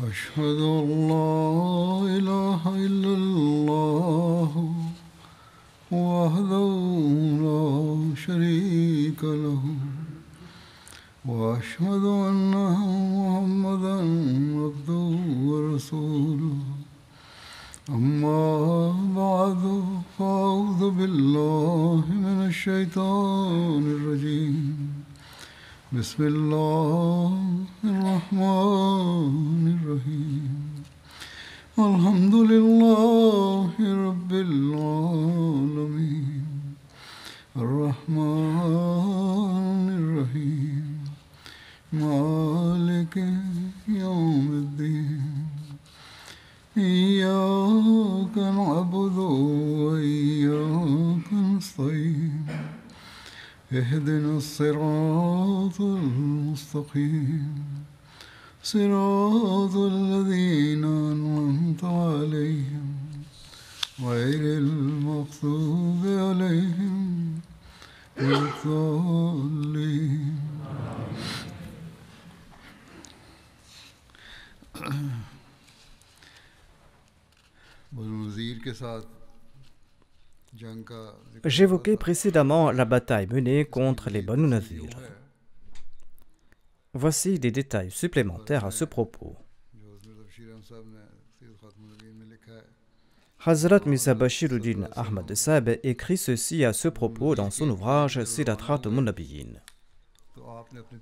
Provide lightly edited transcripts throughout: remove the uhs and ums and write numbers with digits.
أشهد أن لا إله إلا الله وحده لا شريك له وأشهد أن محمدا عبده ورسوله أما بعد فأعوذ بالله من الشيطان الرجيم بسم الله الرحمن الرحيم الحمد لله رب العالمين الرحمن الرحيم مالك يوم الدين إياك نعبد وإياك نستعين اهدنا الصراط المستقيم صراط الذين أنعمت عليهم غير المغضوب عليهم ولا الضالين. J'évoquais précédemment la bataille menée contre les Banu Nadir. Voici des détails supplémentaires à ce propos. Hazrat Mirza Bashiruddin Ahmad Sahib écrit ceci à ce propos dans son ouvrage Sirat Munabiyin.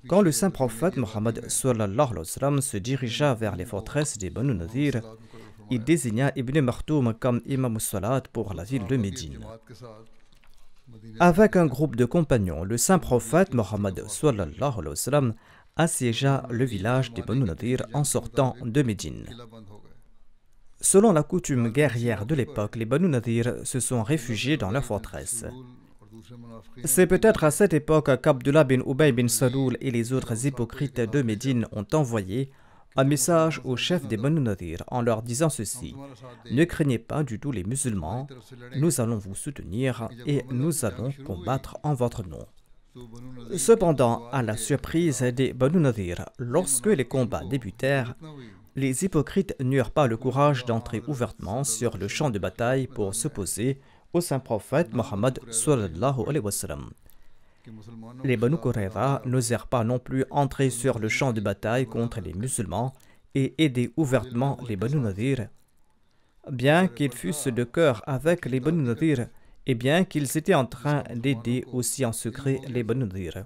Quand le saint prophète Mohammed sallallahu alayhi wa sallam se dirigea vers les forteresses des Banu Nadir, il désigna Ibn Maktoum comme imam salat pour la ville de Médine. Avec un groupe de compagnons, le saint prophète Mohammed sallallahu alayhi wa sallam assiégea le village des Banu Nadir en sortant de Médine. Selon la coutume guerrière de l'époque, les Banu Nadir se sont réfugiés dans leur forteresse. C'est peut-être à cette époque qu'Abdullah bin Ubay bin Saloul et les autres hypocrites de Médine ont envoyé un message au chef des Banu Nadir en leur disant ceci: ne craignez pas du tout les musulmans, nous allons vous soutenir et nous allons combattre en votre nom. Cependant, à la surprise des Banu Nadir, lorsque les combats débutèrent, les hypocrites n'eurent pas le courage d'entrer ouvertement sur le champ de bataille pour s'opposer au saint prophète Mohammed sallallahu alayhi wa sallam. Les Banu Qurayza n'osèrent pas non plus entrer sur le champ de bataille contre les musulmans et aider ouvertement les Banu Nadir, bien qu'ils fussent de cœur avec les Banu Nadir et bien qu'ils étaient en train d'aider aussi en secret les Banu Nadir.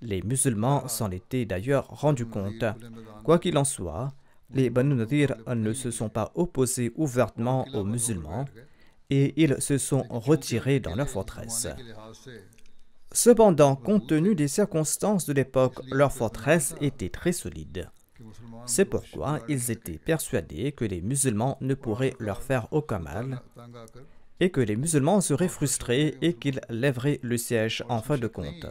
Les musulmans s'en étaient d'ailleurs rendus compte. Quoi qu'il en soit, les Banu Nadir ne se sont pas opposés ouvertement aux musulmans et ils se sont retirés dans leur forteresse. Cependant, compte tenu des circonstances de l'époque, leur forteresse était très solide. C'est pourquoi ils étaient persuadés que les musulmans ne pourraient leur faire aucun mal et que les musulmans seraient frustrés et qu'ils lèveraient le siège en fin de compte.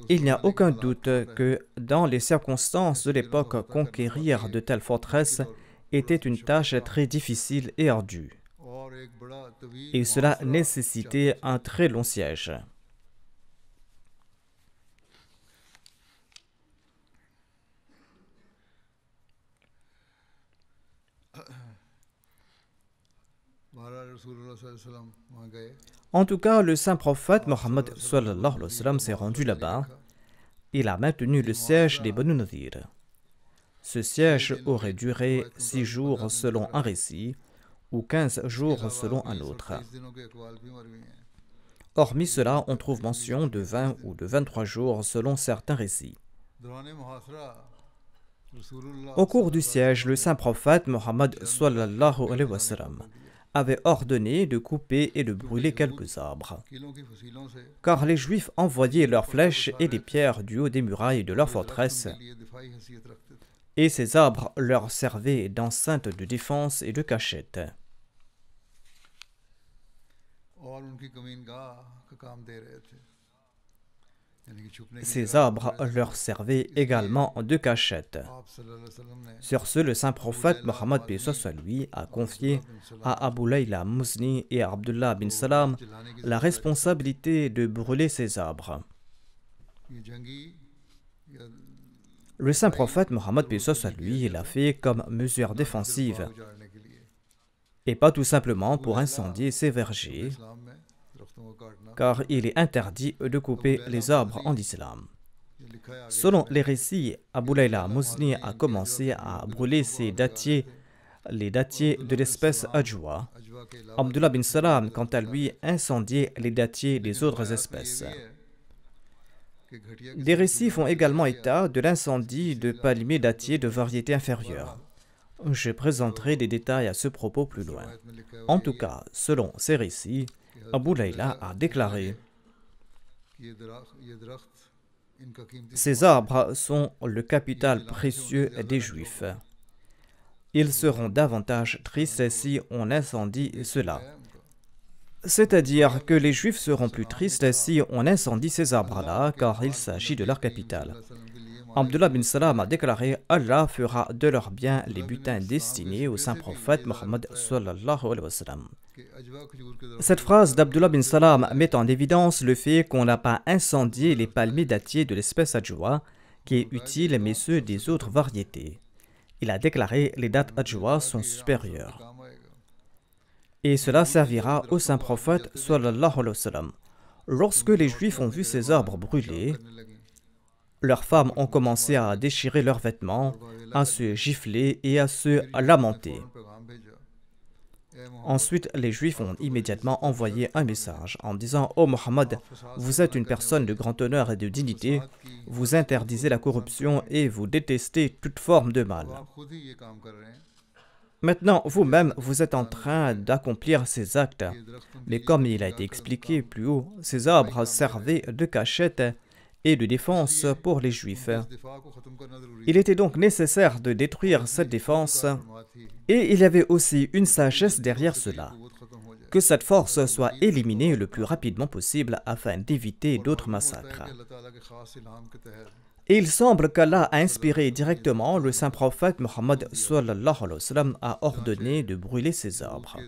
Il n'y a aucun doute que dans les circonstances de l'époque, conquérir de telles forteresses était une tâche très difficile et ardue. Et cela nécessitait un très long siège. En tout cas, le saint prophète Mohammed sallallahu alayhi wa sallam s'est rendu là-bas. Il a maintenu le siège des Banu Nadir. Ce siège aurait duré 6 jours selon un récit ou 15 jours selon un autre. Hormis cela, on trouve mention de 20 ou de 23 jours selon certains récits. Au cours du siège, le saint prophète Mohammed sallallahu alayhi wa sallam avait ordonné de couper et de brûler quelques arbres, car les Juifs envoyaient leurs flèches et des pierres du haut des murailles de leur forteresse, et ces arbres leur servaient d'enceinte de défense et de cachette. Ces arbres leur servaient également de cachette. Sur ce, le saint prophète Mohammed lui a confié à Abu Layla Muzni et à Abdullah bin Salam la responsabilité de brûler ces arbres. Le saint prophète Mohammed paix soit sur lui l'a fait comme mesure défensive et pas tout simplement pour incendier ses vergers, car il est interdit de couper les arbres en islam. Selon les récits, Abu Layla Muzni a commencé à brûler ses dattiers, les dattiers de l'espèce Ajwa. Abdullah bin Salam, quant à lui, incendiait les dattiers des autres espèces. Des récits font également état de l'incendie de palmiers dattiers de variété inférieure. Je présenterai des détails à ce propos plus loin. En tout cas, selon ces récits, Abu Layla a déclaré: ces arbres sont le capital précieux des Juifs. Ils seront davantage tristes si on incendie cela. C'est-à-dire que les Juifs seront plus tristes si on incendie ces arbres-là, car il s'agit de leur capitale. Abdullah bin Salam a déclaré: Allah fera de leurs biens les butins destinés au saint prophète Mohammed sallallahu alayhi wa sallam. Cette phrase d'Abdullah bin Salam met en évidence le fait qu'on n'a pas incendié les palmiers dattiers de l'espèce Ajwa, qui est utile, mais ceux des autres variétés. Il a déclaré: les dattes Ajwa sont supérieures. Et cela servira au saint prophète sallallahu alayhi wa sallam. Lorsque les Juifs ont vu ces arbres brûlés, leurs femmes ont commencé à déchirer leurs vêtements, à se gifler et à se lamenter. Ensuite, les Juifs ont immédiatement envoyé un message en disant: « Ô Mohammed, vous êtes une personne de grand honneur et de dignité, vous interdisez la corruption et vous détestez toute forme de mal. Maintenant, vous-même, vous êtes en train d'accomplir ces actes. Mais comme il a été expliqué plus haut, ces arbres servaient de cachette et de défense pour les Juifs. Il était donc nécessaire de détruire cette défense, et il y avait aussi une sagesse derrière cela, que cette force soit éliminée le plus rapidement possible afin d'éviter d'autres massacres. Et il semble qu'Allah a inspiré directement le saint prophète Mohammed sallallahu alayhi wa sallam à ordonner de brûler ces arbres.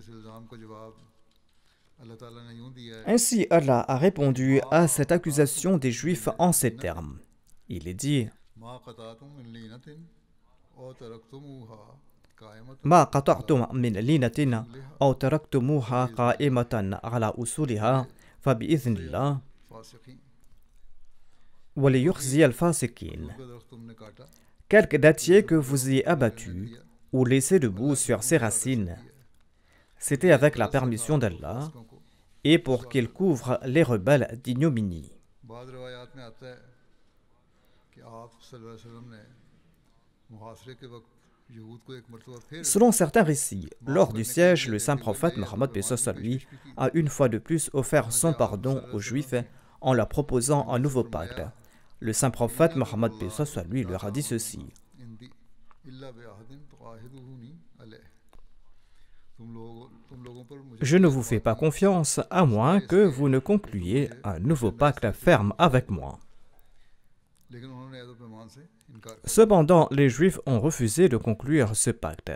Ainsi, Allah a répondu à cette accusation des Juifs en ces termes. Il est dit: Ma qata'tum min linatin aw taraktumuha qa'imatan ala usuliha fa bi'idhnillah wa liyukhzi al-fasiqin. Quelque dattier que vous ayez abattu ou laissé debout sur ses racines, c'était avec la permission d'Allah et pour qu'il couvre les rebelles d'ignominie. Selon certains récits, lors du siège, le saint prophète Mohammed paix soit sur lui a une fois de plus offert son pardon aux Juifs en leur proposant un nouveau pacte. Le saint prophète Mohammed paix soit sur lui leur a dit ceci: je ne vous fais pas confiance à moins que vous ne concluiez un nouveau pacte ferme avec moi. Cependant, les Juifs ont refusé de conclure ce pacte.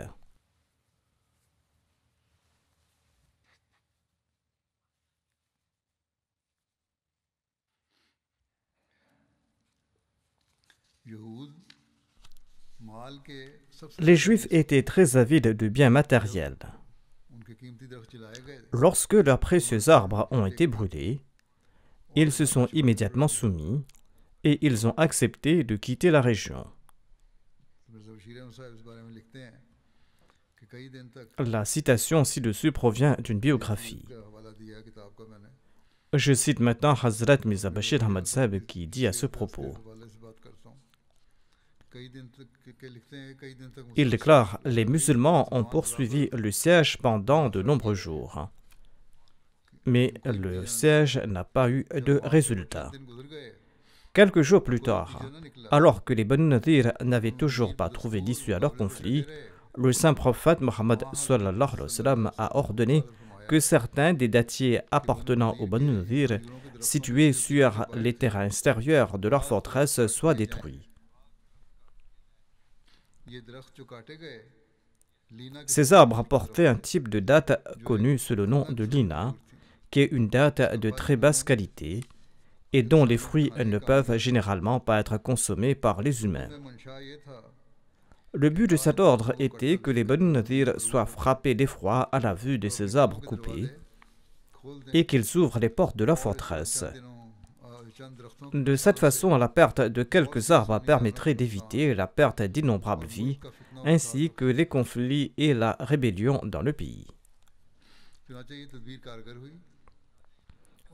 Les Juifs étaient très avides de biens matériels. Lorsque leurs précieux arbres ont été brûlés, ils se sont immédiatement soumis et ils ont accepté de quitter la région. La citation ci-dessus provient d'une biographie. Je cite maintenant Hazrat Mirza Bashir Ahmad Sahib qui dit à ce propos. Il déclare: les musulmans ont poursuivi le siège pendant de nombreux jours. Mais le siège n'a pas eu de résultat. Quelques jours plus tard, alors que les Banu Nadir n'avaient toujours pas trouvé d'issue à leur conflit, le saint prophète Mohammed sallallahu alayhi wa sallam a ordonné que certains des dattiers appartenant aux Banu Nadir, situés sur les terrains extérieurs de leur forteresse, soient détruits. Ces arbres portaient un type de date connu sous le nom de lina, qui est une date de très basse qualité, et dont les fruits ne peuvent généralement pas être consommés par les humains. Le but de cet ordre était que les Banu Nadir soient frappés d'effroi à la vue de ces arbres coupés et qu'ils ouvrent les portes de la forteresse. De cette façon, la perte de quelques arbres permettrait d'éviter la perte d'innombrables vies, ainsi que les conflits et la rébellion dans le pays.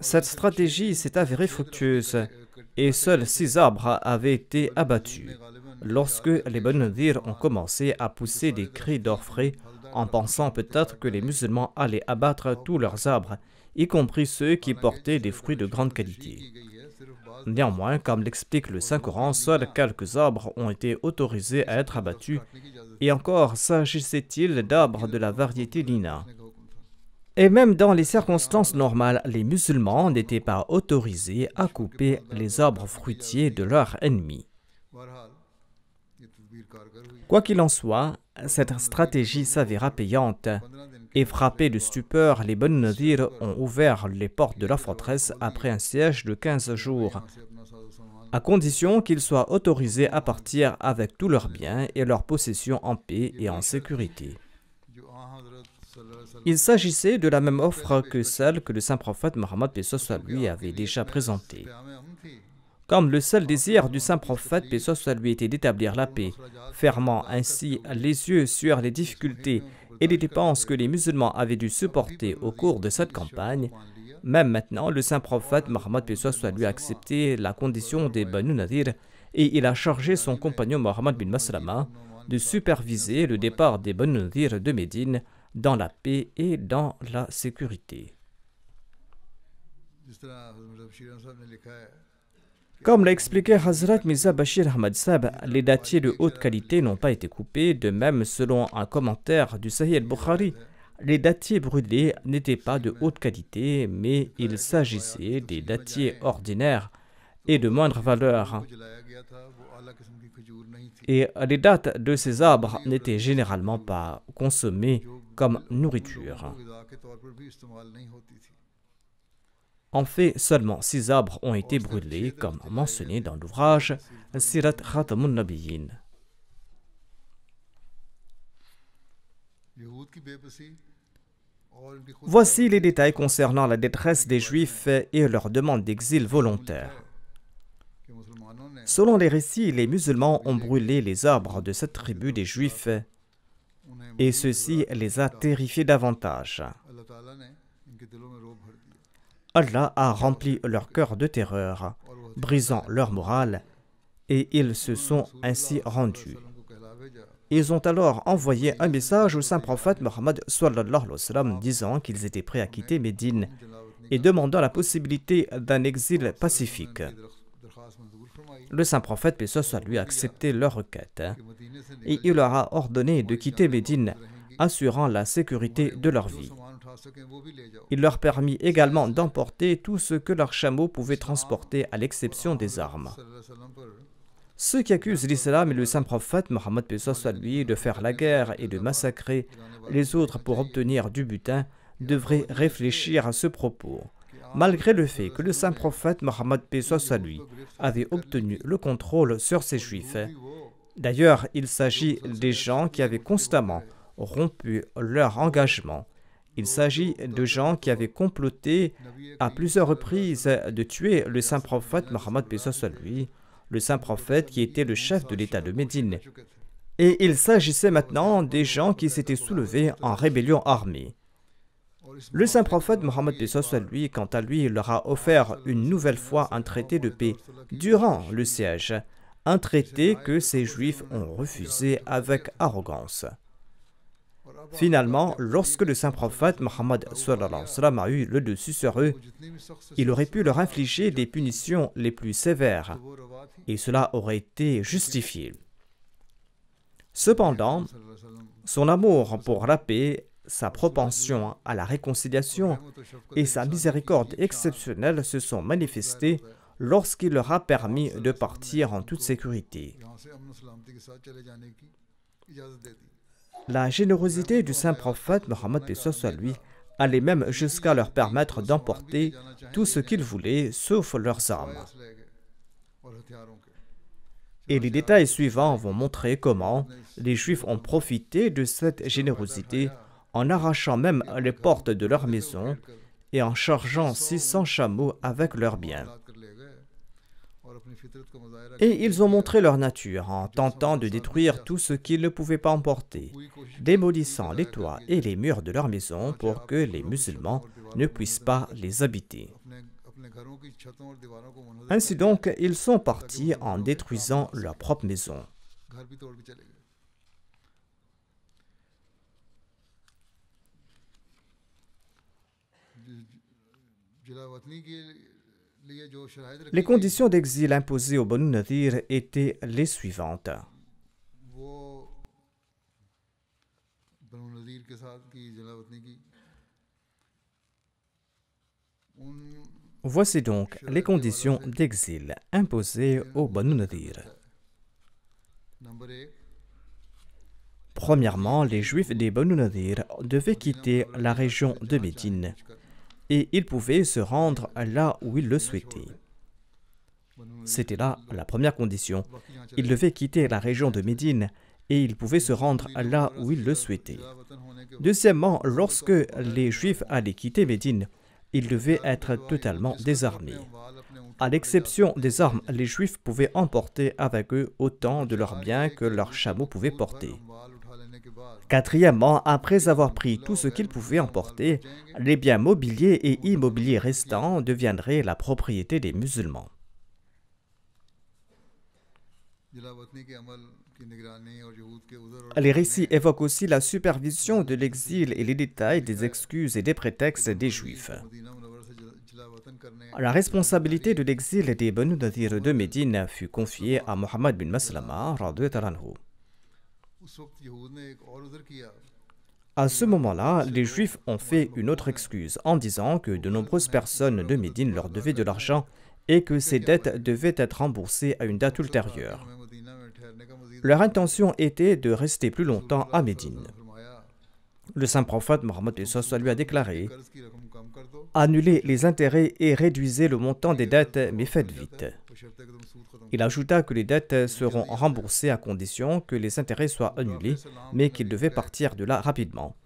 Cette stratégie s'est avérée fructueuse et seuls 6 arbres avaient été abattus lorsque les Banu Nadir ont commencé à pousser des cris d'orfraie en pensant peut-être que les musulmans allaient abattre tous leurs arbres, y compris ceux qui portaient des fruits de grande qualité. Néanmoins, comme l'explique le Saint-Coran, seuls quelques arbres ont été autorisés à être abattus, et encore s'agissait-il d'arbres de la variété Lina. Et même dans les circonstances normales, les musulmans n'étaient pas autorisés à couper les arbres fruitiers de leurs ennemis. Quoi qu'il en soit, cette stratégie s'avéra payante, et frappés de stupeur, les Banu Nadir ont ouvert les portes de la forteresse après un siège de 15 jours, à condition qu'ils soient autorisés à partir avec tous leurs biens et leurs possessions en paix et en sécurité. Il s'agissait de la même offre que celle que le saint prophète Mohammed paix soit lui avait déjà présentée. Comme le seul désir du saint prophète paix soit lui était d'établir la paix, fermant ainsi les yeux sur les difficultés et les dépenses que les musulmans avaient dû supporter au cours de cette campagne, même maintenant le saint prophète Mohammed paix soit lui a accepté la condition des Banu Nadir et il a chargé son compagnon Mohammed bin Maslama de superviser le départ des Banu Nadir de Médine dans la paix et dans la sécurité. Comme l'a expliqué Hazrat Mirza Bashir Ahmad Sahib, les dattiers de haute qualité n'ont pas été coupés. De même, selon un commentaire du Sahih al-Bukhari, les dattiers brûlés n'étaient pas de haute qualité, mais il s'agissait des dattiers ordinaires et de moindre valeur. Et les dattes de ces arbres n'étaient généralement pas consommées comme nourriture. En fait, seulement 6 arbres ont été brûlés, comme mentionné dans l'ouvrage Sirat Khatamun Nabiyyin. Voici les détails concernant la détresse des Juifs et leur demande d'exil volontaire. Selon les récits, les musulmans ont brûlé les arbres de cette tribu des Juifs et ceci les a terrifiés davantage. Allah a rempli leur cœur de terreur, brisant leur morale, et ils se sont ainsi rendus. Ils ont alors envoyé un message au saint prophète Mohammed sallallahu alayhi wa sallam disant qu'ils étaient prêts à quitter Médine et demandant la possibilité d'un exil pacifique. Le saint prophète paix soit lui a accepté leur requête et il leur a ordonné de quitter Médine, assurant la sécurité de leur vie. Il leur permit également d'emporter tout ce que leurs chameaux pouvaient transporter à l'exception des armes. Ceux qui accusent l'islam et le saint prophète Mohammed paix soit lui de faire la guerre et de massacrer les autres pour obtenir du butin devraient réfléchir à ce propos. Malgré le fait que le saint prophète Mohammed paix soit lui avait obtenu le contrôle sur ces juifs. D'ailleurs, il s'agit des gens qui avaient constamment rompu leur engagement. Il s'agit de gens qui avaient comploté à plusieurs reprises de tuer le saint prophète Mohammed paix soit lui, le saint prophète qui était le chef de l'État de Médine. Et il s'agissait maintenant des gens qui s'étaient soulevés en rébellion armée. Le saint prophète Mohammed paix soit lui, quant à lui, leur a offert une nouvelle fois un traité de paix durant le siège, un traité que ces juifs ont refusé avec arrogance. Finalement, lorsque le saint prophète Mohammed sallallahu alayhi wa sallam a eu le dessus sur eux, il aurait pu leur infliger des punitions les plus sévères, et cela aurait été justifié. Cependant, son amour pour la paix, sa propension à la réconciliation et sa miséricorde exceptionnelle se sont manifestés lorsqu'il leur a permis de partir en toute sécurité. La générosité du saint prophète Mohammed paix soit lui allaient même jusqu'à leur permettre d'emporter tout ce qu'ils voulaient, sauf leurs armes. Et les détails suivants vont montrer comment les Juifs ont profité de cette générosité en arrachant même les portes de leur maison et en chargeant 600 chameaux avec leurs biens. Et ils ont montré leur nature en tentant de détruire tout ce qu'ils ne pouvaient pas emporter, démolissant les toits et les murs de leur maison pour que les musulmans ne puissent pas les habiter. Ainsi donc, ils sont partis en détruisant leur propre maison. Les conditions d'exil imposées au Banu Nadir étaient les suivantes. Voici donc les conditions d'exil imposées au Banu Nadir. Premièrement, les Juifs des Banu Nadir devaient quitter la région de Médine et ils pouvaient se rendre là où ils le souhaitaient. C'était là la première condition. Ils devaient quitter la région de Médine et ils pouvaient se rendre là où ils le souhaitaient. Deuxièmement, lorsque les Juifs allaient quitter Médine, ils devaient être totalement désarmés. À l'exception des armes, les Juifs pouvaient emporter avec eux autant de leurs biens que leurs chameaux pouvaient porter. Quatrièmement, après avoir pris tout ce qu'ils pouvaient emporter, les biens mobiliers et immobiliers restants deviendraient la propriété des musulmans. Les récits évoquent aussi la supervision de l'exil et les détails des excuses et des prétextes des Juifs. La responsabilité de l'exil des Banu Nadir de Médine fut confiée à Mohammed bin Maslama radhiyallahu anhu. À ce moment-là, les Juifs ont fait une autre excuse en disant que de nombreuses personnes de Médine leur devaient de l'argent et que ces dettes devaient être remboursées à une date ultérieure. Leur intention était de rester plus longtemps à Médine. Le saint prophète Mohammed lui a déclaré « Annulez les intérêts et réduisez le montant des dettes, mais faites vite ». Il ajouta que les dettes seront remboursées à condition que les intérêts soient annulés, mais qu'ils devaient partir de là rapidement.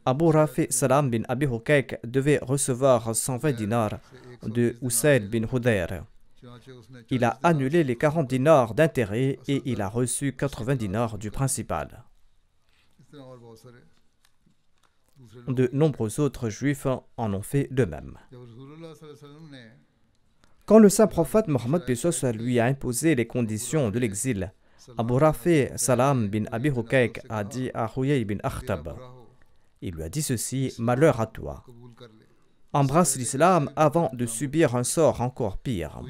Abu Rafi Salam bin Abi Hukayk devait recevoir 120 dinars de Usaid bin Hudayr. Il a annulé les 40 dinars d'intérêt et il a reçu 80 dinars du principal. De nombreux autres juifs en ont fait de même. Quand le saint prophète Mohammed lui a imposé les conditions de l'exil, Abu Rafi Salam bin Abi Hukayk a dit à Huyay bin Akhtab, il lui a dit ceci, malheur à toi. Embrasse l'islam avant de subir un sort encore pire.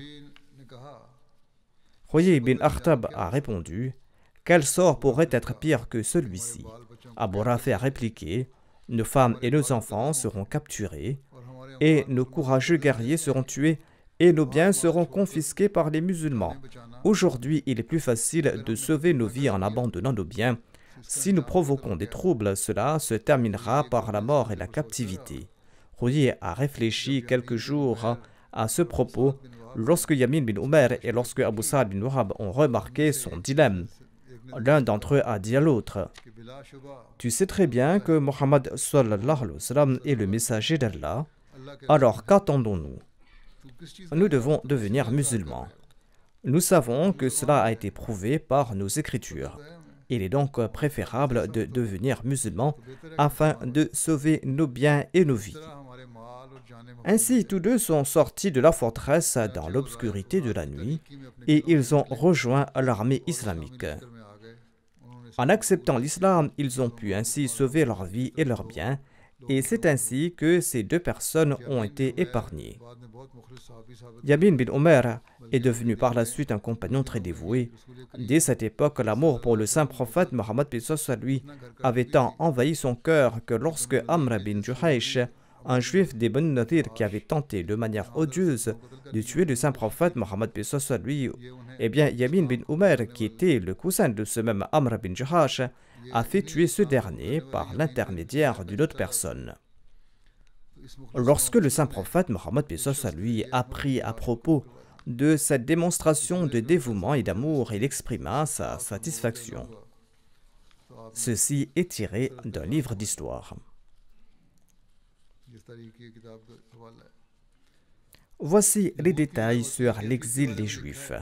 Huyay bin Akhtab a répondu, quel sort pourrait être pire que celui-ci? Abu Rafi a répliqué, nos femmes et nos enfants seront capturés, et nos courageux guerriers seront tués, et nos biens seront confisqués par les musulmans. Aujourd'hui, il est plus facile de sauver nos vies en abandonnant nos biens. Si nous provoquons des troubles, cela se terminera par la mort et la captivité. Huyay a réfléchi quelques jours à ce propos lorsque Yamin bin Umayr et lorsque Abu Sa'd bin Wahab ont remarqué son dilemme. L'un d'entre eux a dit à l'autre, « Tu sais très bien que Mohammed sallallahu alayhi wa sallam est le messager d'Allah, alors qu'attendons-nous? Nous devons devenir musulmans. Nous savons que cela a été prouvé par nos écritures. Il est donc préférable de devenir musulmans afin de sauver nos biens et nos vies. » Ainsi, tous deux sont sortis de la forteresse dans l'obscurité de la nuit et ils ont rejoint l'armée islamique. En acceptant l'islam, ils ont pu ainsi sauver leur vie et leurs biens, et c'est ainsi que ces deux personnes ont été épargnées. Yamin bin Umayr est devenu par la suite un compagnon très dévoué. Dès cette époque, l'amour pour le saint prophète Mohammed lui avait tant envahi son cœur que lorsque Amr bin Juhaysh, un juif des Banu Nadir qui avait tenté de manière odieuse de tuer le saint prophète Mohammed lui, eh bien Yamin bin Umayr, qui était le cousin de ce même Amr bin Juhaysh, a fait tuer ce dernier par l'intermédiaire d'une autre personne. Lorsque le saint prophète Mohammed lui apprit à propos de cette démonstration de dévouement et d'amour, il exprima sa satisfaction. Ceci est tiré d'un livre d'histoire. Voici les détails sur l'exil des Juifs.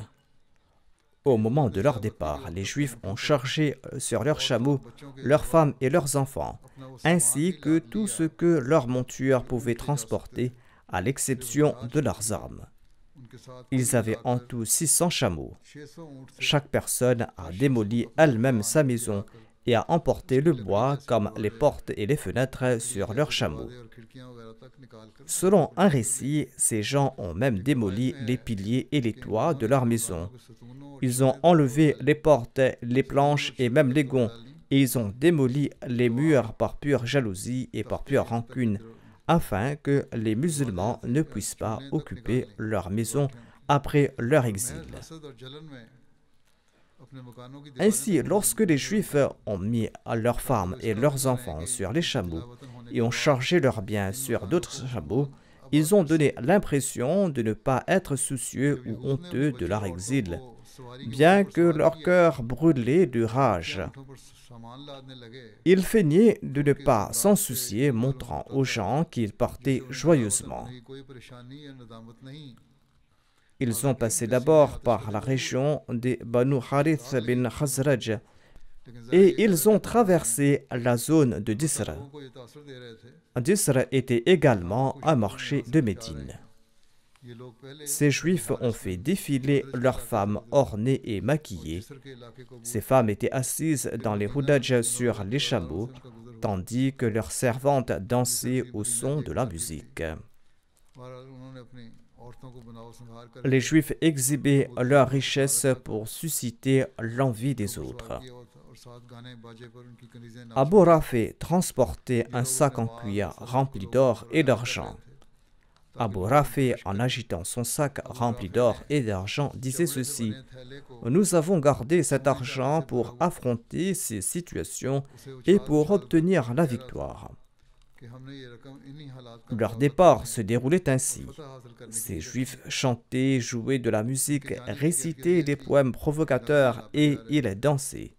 Au moment de leur départ, les Juifs ont chargé sur leurs chameaux leurs femmes et leurs enfants, ainsi que tout ce que leur monture pouvait transporter, à l'exception de leurs armes. Ils avaient en tout 600 chameaux. Chaque personne a démoli elle-même sa maison et a emporté le bois comme les portes et les fenêtres sur leurs chameaux. Selon un récit, ces gens ont même démoli les piliers et les toits de leur maison. Ils ont enlevé les portes, les planches et même les gonds, et ils ont démoli les murs par pure jalousie et par pure rancune, afin que les musulmans ne puissent pas occuper leur maison après leur exil. Ainsi, lorsque les Juifs ont mis leurs femmes et leurs enfants sur les chameaux et ont chargé leurs biens sur d'autres chameaux, ils ont donné l'impression de ne pas être soucieux ou honteux de leur exil, bien que leur cœur brûlait de rage. Ils feignaient de ne pas s'en soucier, montrant aux gens qu'ils partaient joyeusement. Ils ont passé d'abord par la région des Banu Harith bin Khazraj et ils ont traversé la zone de Disr. Disr était également un marché de Médine. Ces Juifs ont fait défiler leurs femmes ornées et maquillées. Ces femmes étaient assises dans les hudaj sur les chameaux, tandis que leurs servantes dansaient au son de la musique. Les Juifs exhibaient leur richesse pour susciter l'envie des autres. Abu Rafi transportait un sac en cuir rempli d'or et d'argent. Abu Rafi, en agitant son sac rempli d'or et d'argent, disait ceci: « Nous avons gardé cet argent pour affronter ces situations et pour obtenir la victoire. » Leur départ se déroulait ainsi. Ces Juifs chantaient, jouaient de la musique, récitaient des poèmes provocateurs et ils dansaient.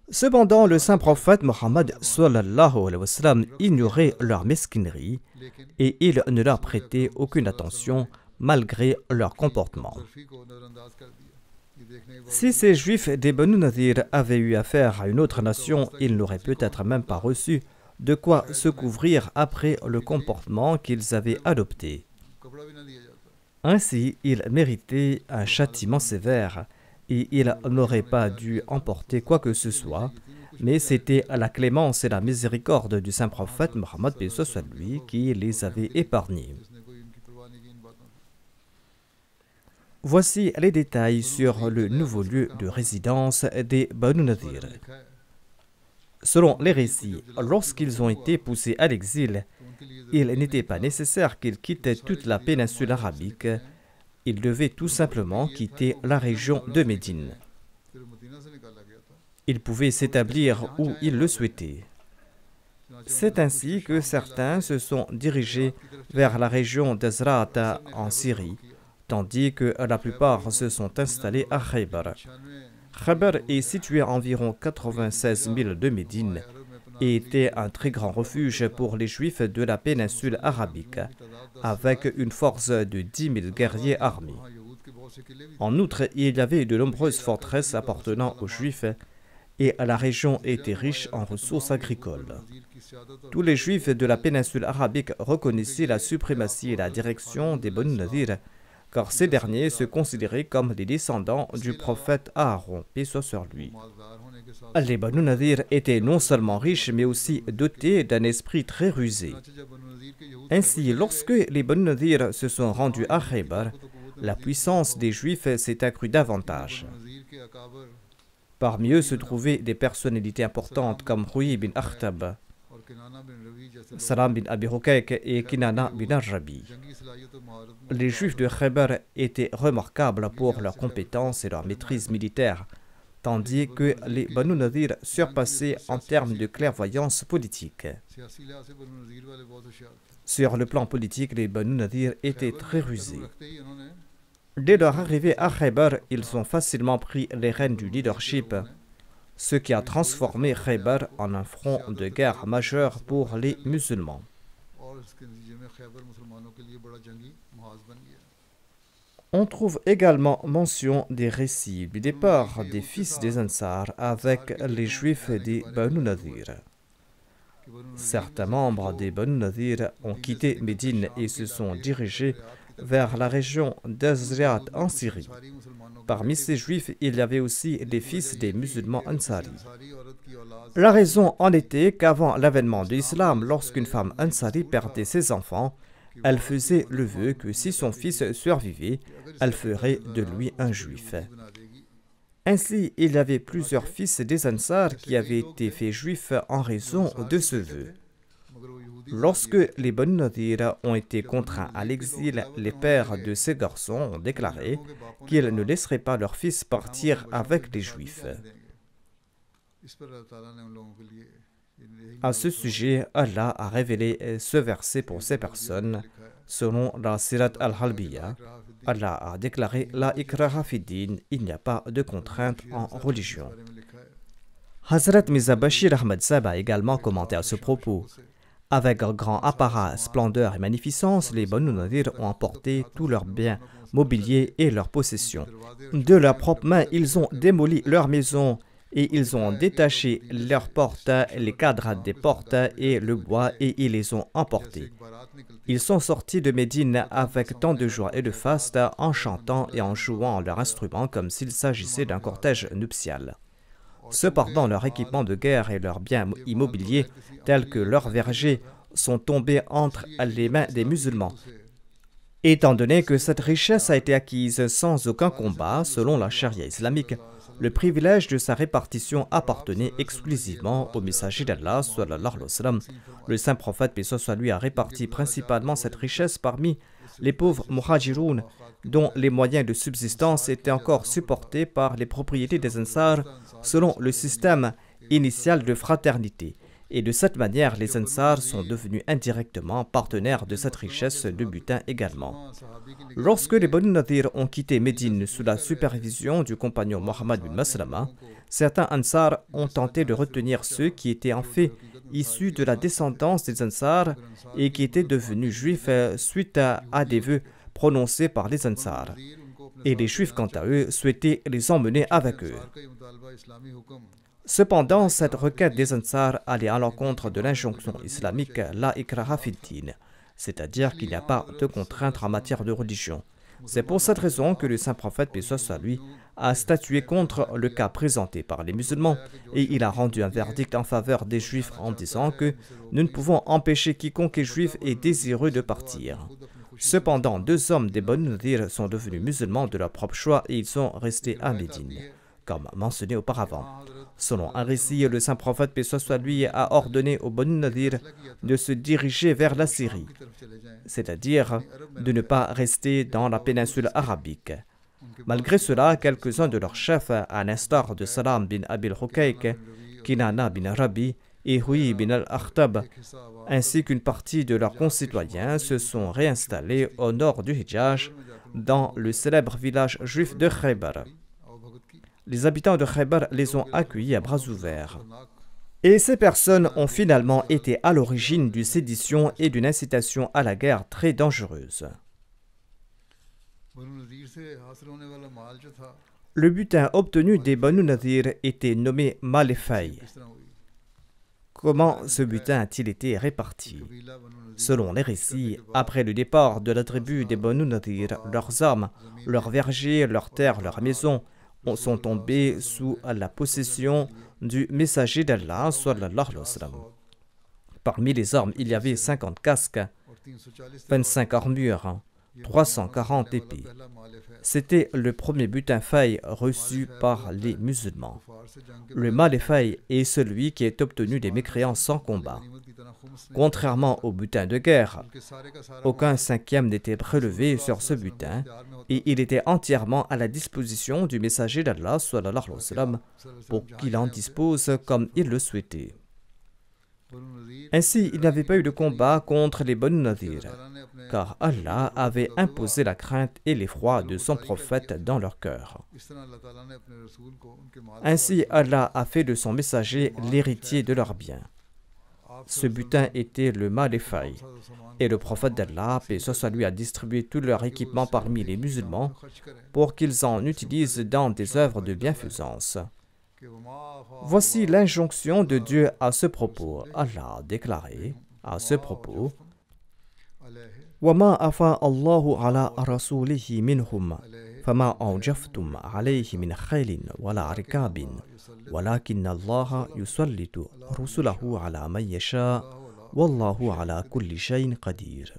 Cependant, le saint prophète Mohammed ignorait leur mesquinerie et il ne leur prêtait aucune attention malgré leur comportement. Si ces Juifs des Banu Nadir avaient eu affaire à une autre nation, ils n'auraient peut-être même pas reçu de quoi se couvrir après le comportement qu'ils avaient adopté. Ainsi, ils méritaient un châtiment sévère et ils n'auraient pas dû emporter quoi que ce soit, mais c'était la clémence et la miséricorde du saint prophète Mohammed lui qui les avait épargnés. Voici les détails sur le nouveau lieu de résidence des Banu Nadir. Selon les récits, lorsqu'ils ont été poussés à l'exil, il n'était pas nécessaire qu'ils quittent toute la péninsule arabique. Ils devaient tout simplement quitter la région de Médine. Ils pouvaient s'établir où ils le souhaitaient. C'est ainsi que certains se sont dirigés vers la région d'Azra'at en Syrie, tandis que la plupart se sont installés à Khaybar. Khaybar est situé à environ 96 000 de Médine et était un très grand refuge pour les Juifs de la péninsule arabique, avec une force de 10 000 guerriers armés. En outre, il y avait de nombreuses forteresses appartenant aux Juifs et la région était riche en ressources agricoles. Tous les Juifs de la péninsule arabique reconnaissaient la suprématie et la direction des Banu Nadir, car ces derniers se considéraient comme des descendants du prophète Aaron, paix soit sur lui. Les Banu Nadir étaient non seulement riches, mais aussi dotés d'un esprit très rusé. Ainsi, lorsque les Banu Nadir se sont rendus à Khaybar, la puissance des Juifs s'est accrue davantage. Parmi eux se trouvaient des personnalités importantes comme Ruy bin Akhtab, Salam bin Abi Hukayk et Kinana bin Arabi. Les Juifs de Khaybar étaient remarquables pour leur compétence et leur maîtrise militaire, tandis que les Banu Nadir surpassaient en termes de clairvoyance politique. Sur le plan politique, les Banu Nadir étaient très rusés. Dès leur arrivée à Khaybar, ils ont facilement pris les rênes du leadership, ce qui a transformé Khaybar en un front de guerre majeur pour les musulmans. On trouve également mention des récits du départ des fils des Ansar avec les Juifs des Banu Nadir. Certains membres des Banu Nadir ont quitté Médine et se sont dirigés vers la région d'Azriat en Syrie. Parmi ces Juifs, il y avait aussi les fils des musulmans Ansari. La raison en était qu'avant l'avènement de l'islam, lorsqu'une femme Ansari perdait ses enfants, elle faisait le vœu que si son fils survivait, elle ferait de lui un juif. Ainsi, il y avait plusieurs fils des Ansar qui avaient été faits juifs en raison de ce vœu. Lorsque les Banu Nadir ont été contraints à l'exil, les pères de ces garçons ont déclaré qu'ils ne laisseraient pas leurs fils partir avec les Juifs. À ce sujet, Allah a révélé ce verset pour ces personnes. Selon la Sirat al-Halbiya, Allah a déclaré la ikraha fi din, il n'y a pas de contrainte en religion. Hazrat Mirza Bashir Ahmad Sahib a également commenté à ce propos. Avec un grand apparat, splendeur et magnificence, les Banu Nadir ont emporté tous leurs biens mobiliers et leurs possessions. De leurs propres mains, ils ont démoli leurs maisons et ils ont détaché leurs portes, les cadres des portes et le bois et ils les ont emportés. Ils sont sortis de Médine avec tant de joie et de faste en chantant et en jouant leurs instruments comme s'il s'agissait d'un cortège nuptial. Cependant, leur équipement de guerre et leurs biens immobiliers, tels que leurs vergers, sont tombés entre les mains des musulmans. Étant donné que cette richesse a été acquise sans aucun combat, selon la charia islamique, le privilège de sa répartition appartenait exclusivement au messager d'Allah, sallallahu alayhi wa sallam. Le saint prophète, paix soit lui, a réparti principalement cette richesse parmi les pauvres muhajiroun, dont les moyens de subsistance étaient encore supportés par les propriétés des Ansar selon le système initial de fraternité. Et de cette manière, les Ansar sont devenus indirectement partenaires de cette richesse de butin également. Lorsque les Banu Nadir ont quitté Médine sous la supervision du compagnon Mohammed bin Maslama, certains Ansar ont tenté de retenir ceux qui étaient en fait issus de la descendance des Ansar et qui étaient devenus juifs suite à des vœux prononcés par les Ansar. Et les Juifs, quant à eux, souhaitaient les emmener avec eux. Cependant, cette requête des Ansar allait à l'encontre de l'injonction islamique la ikraha fi din, c'est-à-dire qu'il n'y a pas de contrainte en matière de religion. C'est pour cette raison que le saint prophète, paix soit sur lui, a statué contre le cas présenté par les musulmans et il a rendu un verdict en faveur des Juifs en disant que nous ne pouvons empêcher quiconque est juif et désireux de partir. Cependant, 2 hommes des Banu Nadir sont devenus musulmans de leur propre choix et ils sont restés à Médine, comme mentionné auparavant. Selon un récit, le saint prophète, paix soit sur lui, a ordonné aux Banu Nadir de se diriger vers la Syrie, c'est-à-dire de ne pas rester dans la péninsule arabique. Malgré cela, quelques-uns de leurs chefs, à l'instar de Salam bin Abil Hukayk, Kinana bin Rabi et Hui bin al-Akhtab, ainsi qu'une partie de leurs concitoyens, se sont réinstallés au nord du Hijaz, dans le célèbre village juif de Khaybar. Les habitants de Khaybar les ont accueillis à bras ouverts. Et ces personnes ont finalement été à l'origine d'une sédition et d'une incitation à la guerre très dangereuse. Le butin obtenu des Banu Nadir était nommé Mal-e-Fay. Comment ce butin a-t-il été réparti? Selon les récits, après le départ de la tribu des Banu Nadir, leurs armes, leurs vergers, leurs terres, leurs maisons sont tombés sous la possession du messager d'Allah, sallallahu alayhi wa sallam. Parmi les armes, il y avait 50 casques, 25 armures, 340 épées. C'était le premier butin faille reçu par les musulmans. Le mal faille est celui qui est obtenu des mécréants sans combat. Contrairement au butin de guerre, aucun cinquième n'était prélevé sur ce butin et il était entièrement à la disposition du messager d'Allah sallallahu alayhi wa sallam, pour qu'il en dispose comme il le souhaitait. Ainsi, il n'avait pas eu de combat contre les Banu Nadir, car Allah avait imposé la crainte et l'effroi de son prophète dans leur cœur. Ainsi, Allah a fait de son messager l'héritier de leurs biens. Ce butin était le mal faille, et le prophète d'Allah, paix soit sur lui, a distribué tout leur équipement parmi les musulmans pour qu'ils en utilisent dans des œuvres de bienfaisance. Voici l'injonction de Dieu à ce propos. Allah a déclaré à ce propos: وَمَا أَفَاءَ اللَّهُ عَلَى رَسُولِهِ مِنْهُمْ فَمَا أَوْجَفْتُمْ عَلَيْهِ مِنْ خَيْلٍ وَلَا رِكَابٍ وَلَكِنَّ اللَّهَ يُسَلِّطُ رُسُلَهُ عَلَى مَن يَشَاءُ وَاللَّهُ عَلَى كُلِّ شَيْءٍ قَدِيرٌ.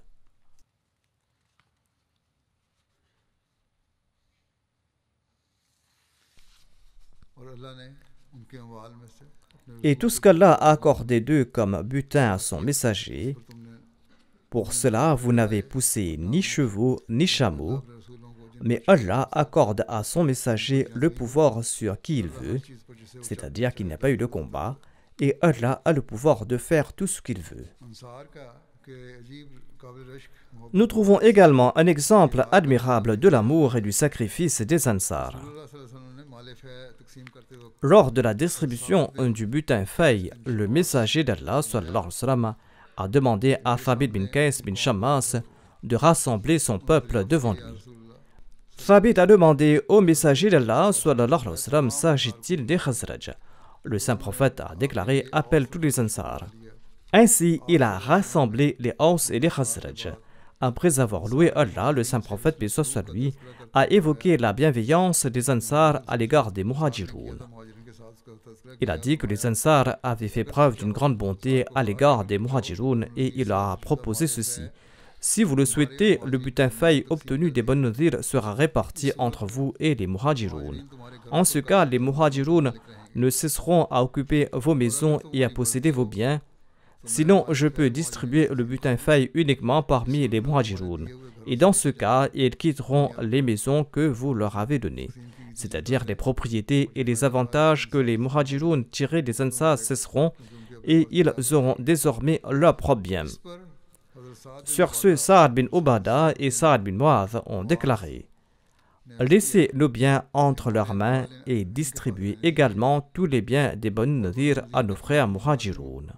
Et tout ce qu'Allah a accordé d'eux comme butin à son messager, pour cela vous n'avez poussé ni chevaux ni chameaux, mais Allah accorde à son messager le pouvoir sur qui il veut, c'est-à-dire qu'il n'y a pas eu de combat, et Allah a le pouvoir de faire tout ce qu'il veut. Nous trouvons également un exemple admirable de l'amour et du sacrifice des Ansar. Lors de la distribution du butin faille, le messager d'Allah sallallahu alayhi wa sallam a demandé à Thabit bin Qais bin Shammas de rassembler son peuple devant lui. Thabit a demandé au messager d'Allah sallallahu alayhi wa sallam: s'agit-il des Khazraj? Le saint prophète a déclaré: appelle tous les Ansar. Ainsi, il a rassemblé les Aws et les Khazraj. Après avoir loué Allah, le saint prophète, paix soit sur lui, a évoqué la bienveillance des Ansar à l'égard des Muhajiroun. Il a dit que les Ansar avaient fait preuve d'une grande bonté à l'égard des Muhajiroun et il a proposé ceci: si vous le souhaitez, le butin faille obtenu des Banu Nadir sera réparti entre vous et les Muhajiroun. En ce cas, les Muhajiroun ne cesseront à occuper vos maisons et à posséder vos biens. Sinon, je peux distribuer le butin faille uniquement parmi les Muhajiroun. Et dans ce cas, ils quitteront les maisons que vous leur avez données, c'est-à-dire les propriétés et les avantages que les Muhajiroun tiraient des Ansar cesseront et ils auront désormais leurs propres biens. Sur ce, Saad bin Ubada et Saad bin Mu'adh ont déclaré: laissez nos biens entre leurs mains et distribuez également tous les biens des Banu Nadir à nos frères Muhajiroun.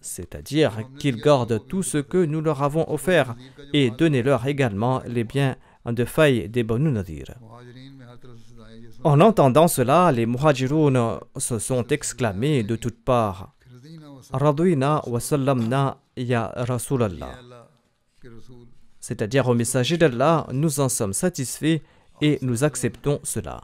C'est-à-dire qu'ils gardent tout ce que nous leur avons offert et donnez-leur également les biens de faille des Banu Nadir. En entendant cela, les Muhajiroun se sont exclamés de toutes parts: Radouina wa sallamna ya Rasulallah. C'est-à-dire au messager d'Allah, nous en sommes satisfaits et nous acceptons cela.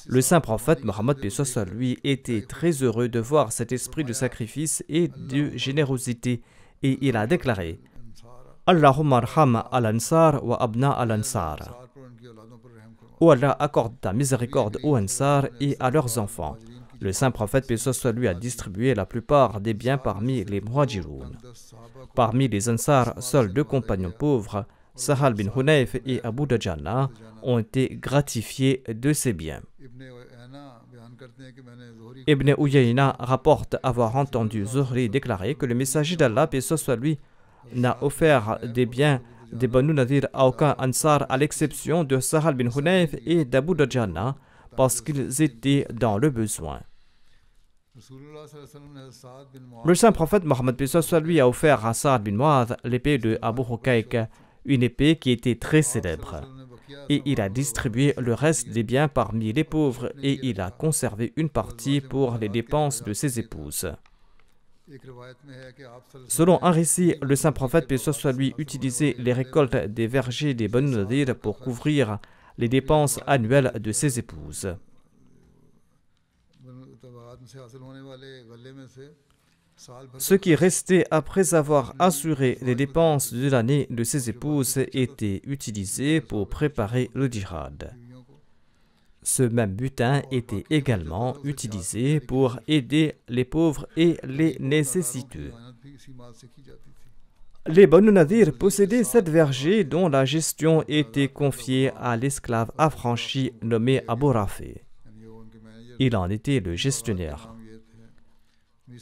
Le saint prophète Mohammed paix soit sur lui était très heureux de voir cet esprit de sacrifice et de générosité et il a déclaré: Allahumma arham al-ansar wa abna al-ansar. Ô Allah, accorde ta miséricorde aux Ansar et à leurs enfants. Le saint prophète paix soit sur lui a distribué la plupart des biens parmi les Muhajiroun. Parmi les Ansar, seuls 2 compagnons pauvres, Sahal bin Hunayf et Abu Dajana, ont été gratifiés de ces biens. Ibn Uyayna rapporte avoir entendu Zuhri déclarer que le messager d'Allah, paix soit lui, n'a offert des biens des Banu Nadir à aucun Ansar à l'exception de Sahal bin Hunayf et d'Abu Dajana parce qu'ils étaient dans le besoin. Le saint prophète Mohammed paix soit lui a offert à Saad bin Mu'adh l'épée de Abu Hukayk, une épée qui était très célèbre. Et il a distribué le reste des biens parmi les pauvres et il a conservé une partie pour les dépenses de ses épouses. Selon un récit, le saint prophète paix soit lui utilisait les récoltes des vergers des Banu Nadir pour couvrir les dépenses annuelles de ses épouses. Ce qui restait après avoir assuré les dépenses de l'année de ses épouses était utilisé pour préparer le djihad. Ce même butin était également utilisé pour aider les pauvres et les nécessiteux. Les Banu Nadir possédaient 7 vergers dont la gestion était confiée à l'esclave affranchi nommé Abu Rafi. Il en était le gestionnaire.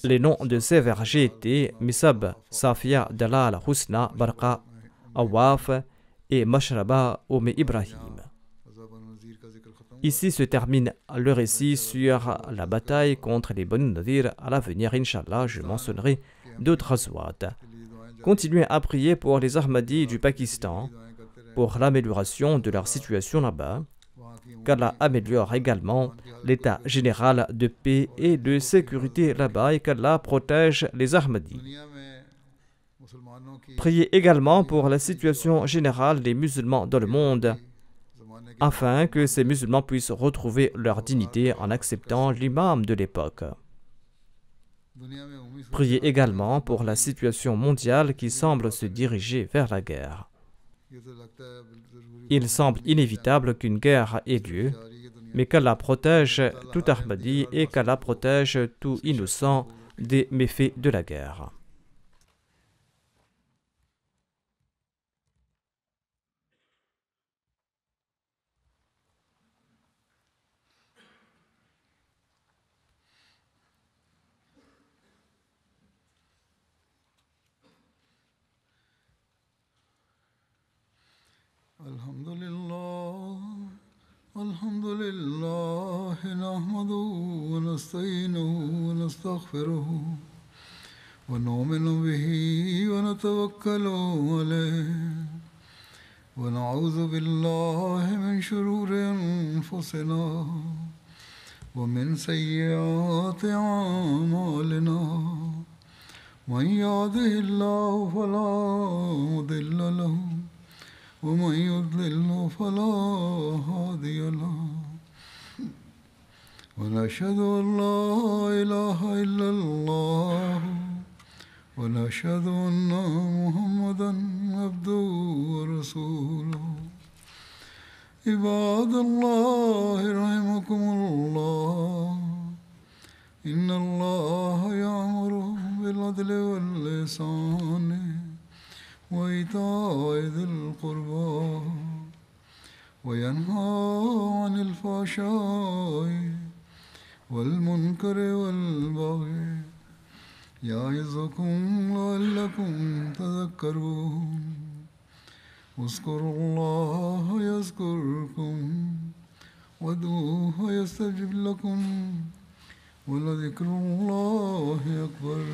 Les noms de ces vergers étaient Misab, Safia, Dalal, Husna, Barqa, Awaf et Mashraba Oumé Ibrahim. Ici se termine le récit sur la bataille contre les Banu Nadir. À l'avenir, Inch'Allah, je mentionnerai d'autres azwat. Continuez à prier pour les Ahmadis du Pakistan, pour l'amélioration de leur situation là-bas, qu'Allah améliore également l'état général de paix et de sécurité là-bas et qu'Allah protège les Ahmadis. Priez également pour la situation générale des musulmans dans le monde, afin que ces musulmans puissent retrouver leur dignité en acceptant l'imam de l'époque. Priez également pour la situation mondiale qui semble se diriger vers la guerre. Il semble inévitable qu'une guerre ait lieu, mais qu'Allah protège tout Ahmadi et qu'Allah protège tout innocent des méfaits de la guerre. Alhamdulillah, nahmaduhu wa nasta'inuhu wa nastaghfiruhu wa nu'minu bihi wa natawakkalu alayhi wa na'udhu billahi min shururi anfusina wa min sayyiati a'malina. Man yahdihillahu fala mudilla lahu ومن يضلل فلا هادي له ونشهد أن لا إله إلا الله ونشهد أن محمدا عبده ورسوله عباد الله رحمكم الله إن الله يأمر بالعدل والإحسان وإيتاء ذي القربى وينهى عن الفحشاء والمنكر والبغي يعظكم لعلكم تذكرون اذكروا الله يذكركم وادعوه يستجب لكم ولذكر الله أكبر.